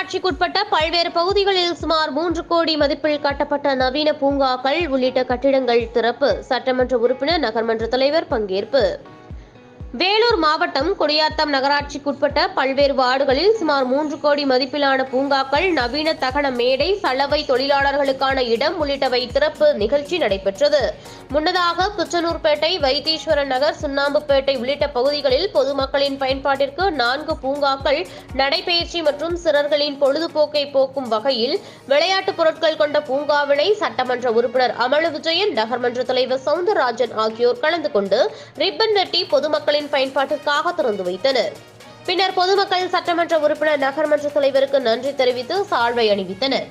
நகராட்சிக்குட்பட்ட பல்வேறு பகுதிகளில் சுமார் 3 கோடி மதிப்பில் கட்டப்பட்ட நவீன பூங்காக்கள் உள்ளிட்ட கட்டிடங்கள் திறப்பு. சட்டமன்ற உறுப்பினர், நகர்மன்ற தலைவர் பங்கேற்பு. வேலூர் மாவட்டம் குடியாத்தம் நகராட்சிக்குட்பட்ட பல்வேறு வார்டுகளில் சுமார் 3 கோடி மதிப்பிலான பூங்காக்கள், நவீன தகன மேடை, சலவை தொழிலாளர்களுக்கான இடம் உள்ளிட்டவை திறப்பு நிகழ்ச்சி நடைபெற்றது. முன்னதாக குச்சனூர்பேட்டை, வைத்தீஸ்வரன் நகர், சுண்ணாம்புப்பேட்டை உள்ளிட்ட பகுதிகளில் பொதுமக்களின் பயன்பாட்டிற்கு 4 பூங்காக்கள், நடைபயிற்சி மற்றும் சிறார்களின் பொழுதுபோக்கை போக்கும் வகையில் விளையாட்டுப் பொருட்கள் கொண்ட பூங்காவினை சட்டமன்ற உறுப்பினர் அமலு விஜயன், நகர்மன்ற தலைவர் சவுந்தரராஜன் ஆகியோர் கலந்து கொண்டு ரிப்பன் வெட்டி பொதுமக்களின் பயன்பாட்டிற்காக திறந்து வைத்தனர். பின்னர் பொதுமக்கள் சட்டமன்ற உறுப்பினர், நகர்மன்ற தலைவருக்கு நன்றி தெரிவித்து சால்வை அணிவித்தனர்.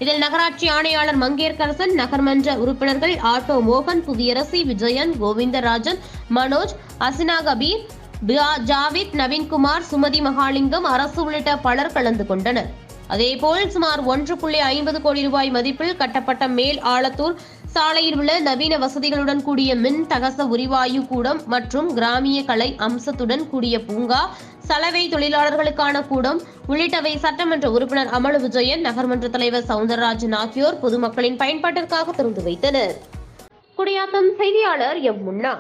இதில் நகராட்சி ஆணையாளர் மங்கேற்கரசன், நகர்மன்ற உறுப்பினர்கள் ஆட்டோ மோகன், புவியரசி, விஜயன், கோவிந்தராஜன், மனோஜ், அசினா கபீர், ஜாவித், நவீன்குமார், சுமதி மகாலிங்கம், அரசு உள்ளிட்ட பலர் கலந்து கொண்டனர். அதேபோல் சுமார் 1.50 கோடி ரூபாய் மதிப்பில் கட்டப்பட்ட மேல் ஆலத்தூர் சாலையில் உள்ள நவீன வசதிகளுடன் கூடிய மின் தகச உரிவாயு கூடம் மற்றும் கிராமிய கலை அம்சத்துடன் கூடிய பூங்கா, சலவை தொழிலாளர்களுக்கான கூடம் உள்ளிட்டவை சட்டமன்ற உறுப்பினர் அமலு விஜயன், நகர்மன்ற தலைவர் சவுந்தரராஜன் ஆகியோர் பொதுமக்களின் பயன்பாட்டிற்காக திறந்து வைத்தனர். குடியாத்தம் செய்தியாளர் எம். முன்னா.